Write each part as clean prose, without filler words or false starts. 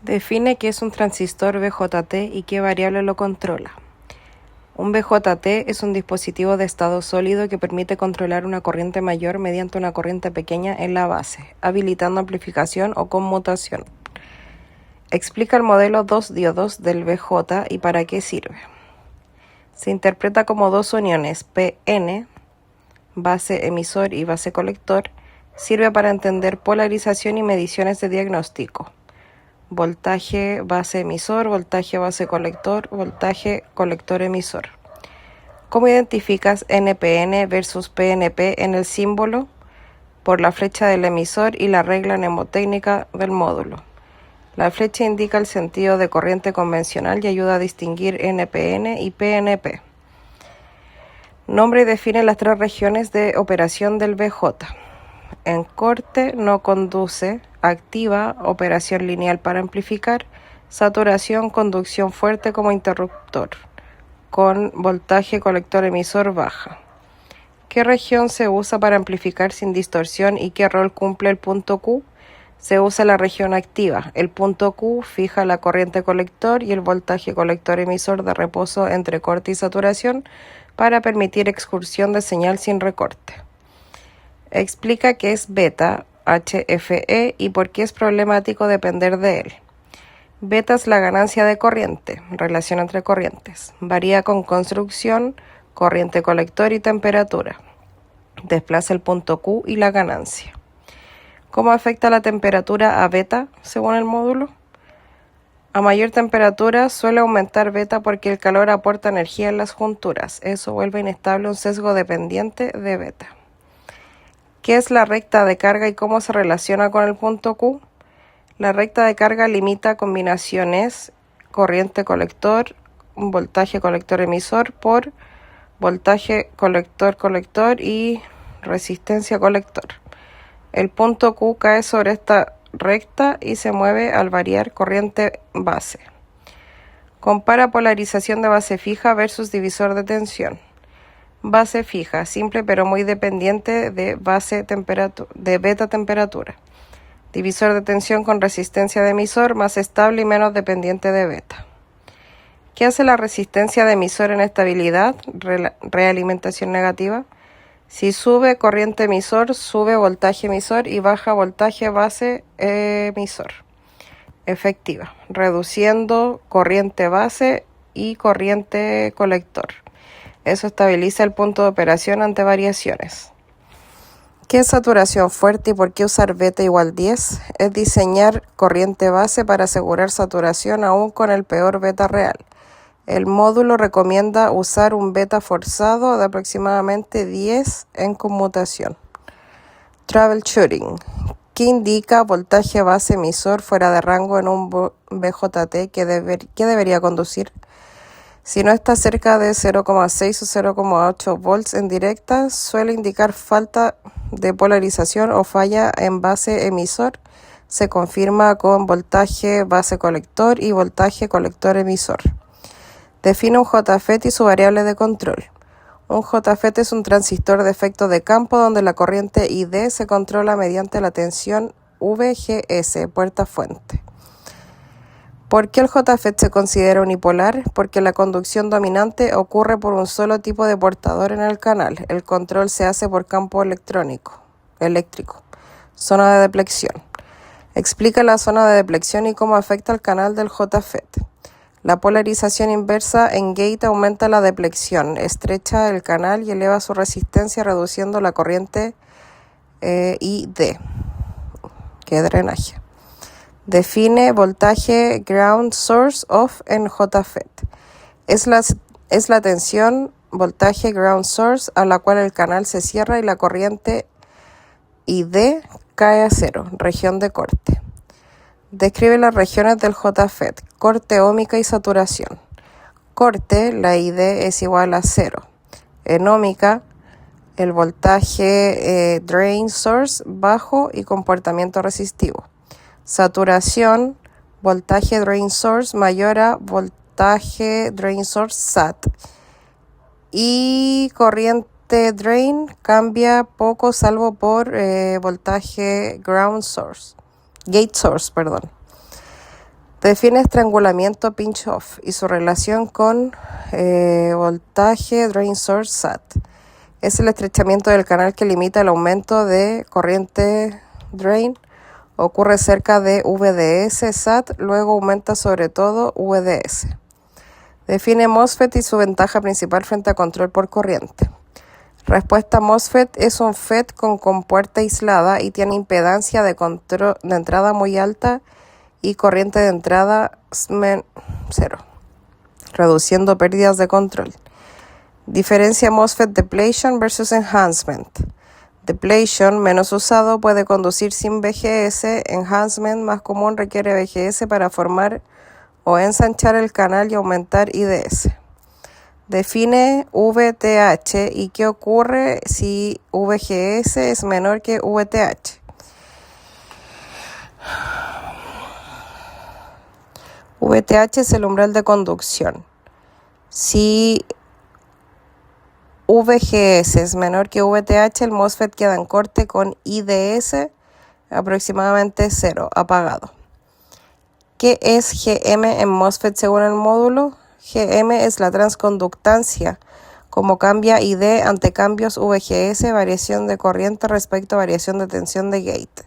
Define qué es un transistor BJT y qué variable lo controla. Un BJT es un dispositivo de estado sólido que permite controlar una corriente mayor mediante una corriente pequeña en la base, habilitando amplificación o conmutación. Explica el modelo 2 diodos del BJ y para qué sirve. Se interpreta como dos uniones PN, base emisor y base colector. Sirve para entender polarización y mediciones de diagnóstico. Voltaje base emisor, voltaje base colector, voltaje colector emisor. ¿Cómo identificas NPN versus PNP en el símbolo? Por la flecha del emisor y la regla mnemotécnica del módulo. La flecha indica el sentido de corriente convencional y ayuda a distinguir NPN y PNP. Nombra y define las tres regiones de operación del BJ. En corte, no conduce, activa, operación lineal para amplificar, saturación, conducción fuerte como interruptor, con voltaje colector emisor baja. ¿Qué región se usa para amplificar sin distorsión y qué rol cumple el punto Q? Se usa la región activa. El punto Q fija la corriente colector y el voltaje colector emisor de reposo entre corte y saturación para permitir excursión de señal sin recorte. Explica qué es beta, HFE, y por qué es problemático depender de él. Beta es la ganancia de corriente, relación entre corrientes. Varía con construcción, corriente colector y temperatura. Desplaza el punto Q y la ganancia. ¿Cómo afecta la temperatura a beta según el módulo? A mayor temperatura suele aumentar beta porque el calor aporta energía en las junturas. Eso vuelve inestable un sesgo dependiente de beta. ¿Qué es la recta de carga y cómo se relaciona con el punto Q? La recta de carga limita combinaciones corriente colector, voltaje colector emisor por voltaje colector colector y resistencia colector. El punto Q cae sobre esta recta y se mueve al variar corriente base. Compara polarización de base fija versus divisor de tensión. Base fija, simple pero muy dependiente de beta temperatura. Divisor de tensión con resistencia de emisor, más estable y menos dependiente de beta. ¿Qué hace la resistencia de emisor en estabilidad? Realimentación negativa. Si sube corriente emisor, sube voltaje emisor y baja voltaje base emisor. Efectiva, reduciendo corriente base y corriente colector. Eso estabiliza el punto de operación ante variaciones. ¿Qué es saturación fuerte y por qué usar beta igual 10? Es diseñar corriente base para asegurar saturación aún con el peor beta real. El módulo recomienda usar un beta forzado de aproximadamente 10 en conmutación. Troubleshooting. ¿Qué indica voltaje base emisor fuera de rango en un BJT que debería conducir? Si no está cerca de 0,6 o 0,8 volts en directa, suele indicar falta de polarización o falla en base emisor. Se confirma con voltaje base colector y voltaje colector emisor. Define un JFET y su variable de control. Un JFET es un transistor de efecto de campo donde la corriente ID se controla mediante la tensión VGS, puerta fuente. ¿Por qué el JFET se considera unipolar? Porque la conducción dominante ocurre por un solo tipo de portador en el canal. El control se hace por campo eléctrico. Zona de depleción. Explica la zona de depleción y cómo afecta al canal del JFET. La polarización inversa en gate aumenta la depleción, estrecha el canal y eleva su resistencia reduciendo la corriente ID, que es drenaje. Define voltaje ground source off en JFET. Es la tensión voltaje ground source a la cual el canal se cierra y la corriente ID cae a cero, región de corte. Describe las regiones del JFET, corte, óhmica y saturación. Corte, la ID es igual a 0. En óhmica, el voltaje drain source bajo y comportamiento resistivo. Saturación, voltaje drain source mayor a voltaje drain source SAT. Y corriente drain cambia poco salvo por voltaje gate source. Define estrangulamiento pinch-off y su relación con voltaje drain source SAT. Es el estrechamiento del canal que limita el aumento de corriente drain. Ocurre cerca de VDS SAT, luego aumenta sobre todo VDS. Define MOSFET y su ventaja principal frente a control por corriente. Respuesta: MOSFET es un FET con compuerta aislada y tiene impedancia de entrada muy alta y corriente de entrada 0, reduciendo pérdidas de control. Diferencia MOSFET depletion versus enhancement. Depletion, menos usado, puede conducir sin VGS. Enhancement, más común, requiere VGS para formar o ensanchar el canal y aumentar IDS. Define VTH y qué ocurre si VGS es menor que VTH. VTH es el umbral de conducción. Si VGS es menor que VTH, el MOSFET queda en corte con IDS aproximadamente 0, apagado. ¿Qué es GM en MOSFET según el módulo? GM es la transconductancia, como cambia ID ante cambios VGS, variación de corriente respecto a variación de tensión de gate.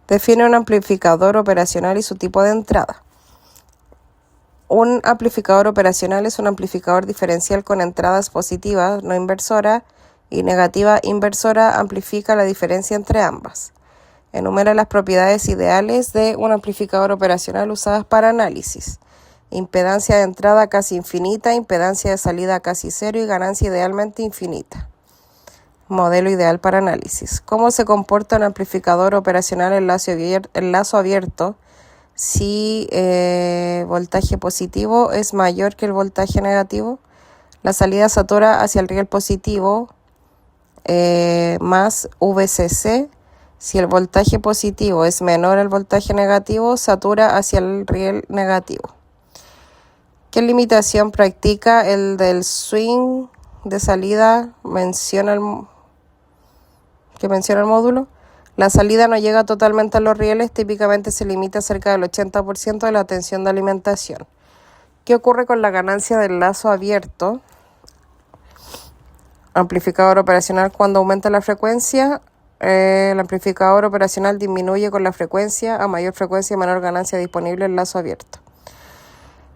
Define un amplificador operacional y su tipo de entrada. Un amplificador operacional es un amplificador diferencial con entradas positivas no inversora y negativa inversora. Amplifica la diferencia entre ambas. Enumera las propiedades ideales de un amplificador operacional usadas para análisis. Impedancia de entrada casi infinita, impedancia de salida casi cero y ganancia idealmente infinita. Modelo ideal para análisis. ¿Cómo se comporta un amplificador operacional en lazo abierto si voltaje positivo es mayor que el voltaje negativo? La salida satura hacia el riel positivo más VCC. Si el voltaje positivo es menor al voltaje negativo, satura hacia el riel negativo. ¿Qué limitación practica el del swing de salida menciona el módulo? La salida no llega totalmente a los rieles, típicamente se limita cerca del 80% de la tensión de alimentación. ¿Qué ocurre con la ganancia del lazo abierto? Amplificador operacional cuando aumenta la frecuencia. El amplificador operacional disminuye con la frecuencia, a mayor frecuencia menor ganancia disponible en lazo abierto.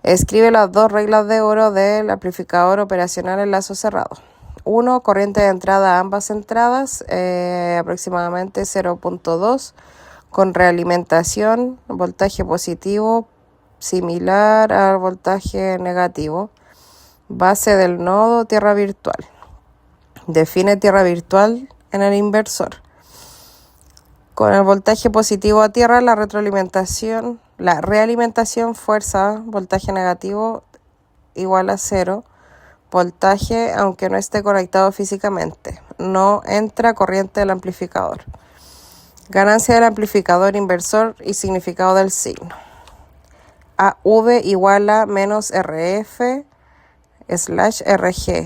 Escribe las 2 reglas de oro del amplificador operacional en lazo cerrado. 1. Corriente de entrada a ambas entradas, aproximadamente 0.2, con realimentación, voltaje positivo similar al voltaje negativo. Base del nodo, tierra virtual. Define tierra virtual en el inversor. Con el voltaje positivo a tierra, la realimentación fuerza voltaje negativo igual a 0. Voltaje, aunque no esté conectado físicamente. No entra corriente del amplificador. Ganancia del amplificador inversor y significado del signo. AV igual a menos RF/RG.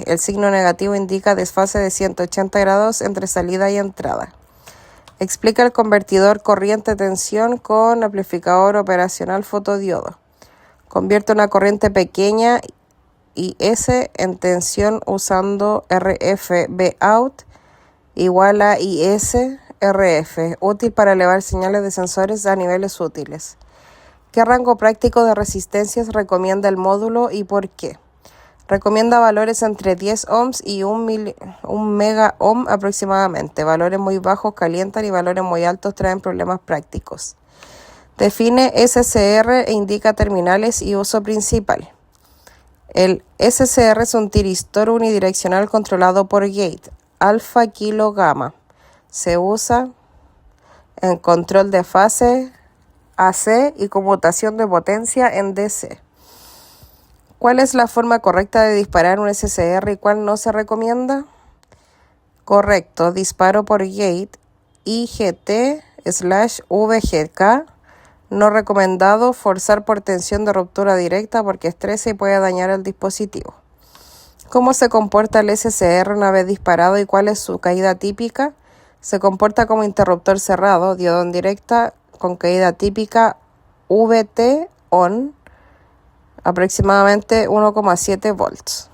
El signo negativo indica desfase de 180 grados entre salida y entrada. Explica el convertidor corriente-tensión con amplificador operacional fotodiodo. Convierte una corriente pequeña IS en tensión usando RF/Bout igual a IS/RF, útil para elevar señales de sensores a niveles útiles. ¿Qué rango práctico de resistencias recomienda el módulo y por qué? Recomienda valores entre 10 ohms y 1 mega ohm aproximadamente. Valores muy bajos calientan y valores muy altos traen problemas prácticos. Define SCR e indica terminales y uso principal. El SCR es un tiristor unidireccional controlado por gate, alfa, kilo, gamma. Se usa en control de fase AC y conmutación de potencia en DC. ¿Cuál es la forma correcta de disparar un SCR y cuál no se recomienda? Correcto, disparo por gate IGT/VGK. No recomendado forzar por tensión de ruptura directa porque estresa y puede dañar el dispositivo. ¿Cómo se comporta el SCR una vez disparado y cuál es su caída típica? Se comporta como interruptor cerrado, diodo en directa con caída típica VT on, aproximadamente 1,7 volts.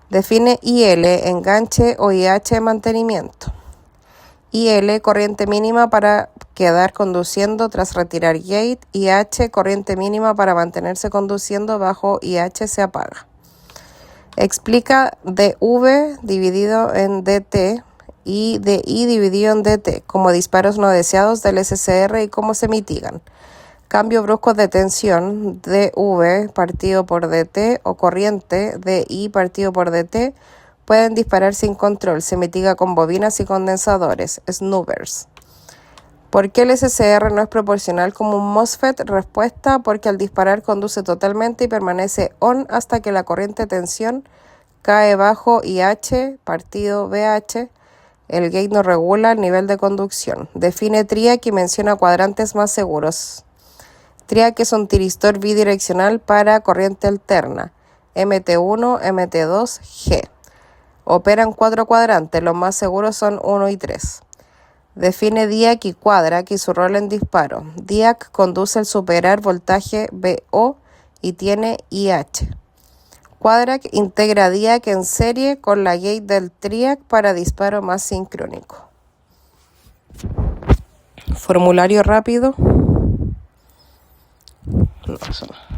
Define IL, enganche o IH, mantenimiento. IL, corriente mínima para quedar conduciendo tras retirar gate. IH, corriente mínima para mantenerse conduciendo bajo IH se apaga. Explica dV dividido en dt y dI dividido en dt como disparos no deseados del SCR y cómo se mitigan. Cambio brusco de tensión, dV partido por dt o corriente, dI partido por dt, pueden disparar sin control, se mitiga con bobinas y condensadores, snoobers. ¿Por qué el SCR no es proporcional como un MOSFET? Respuesta, porque al disparar conduce totalmente y permanece on hasta que la corriente de tensión cae bajo IH partido BH. El gate no regula el nivel de conducción. Define TRIAC y menciona cuadrantes más seguros. TRIAC es un tiristor bidireccional para corriente alterna, MT1, MT2, G. Operan 4 cuadrantes, los más seguros son 1 y 3. Define DIAC y Quadrac y su rol en disparo. DIAC conduce al superar voltaje VO y tiene IH. Quadrac integra DIAC en serie con la gate del TRIAC para disparo más sincrónico. Formulario rápido. No, eso no.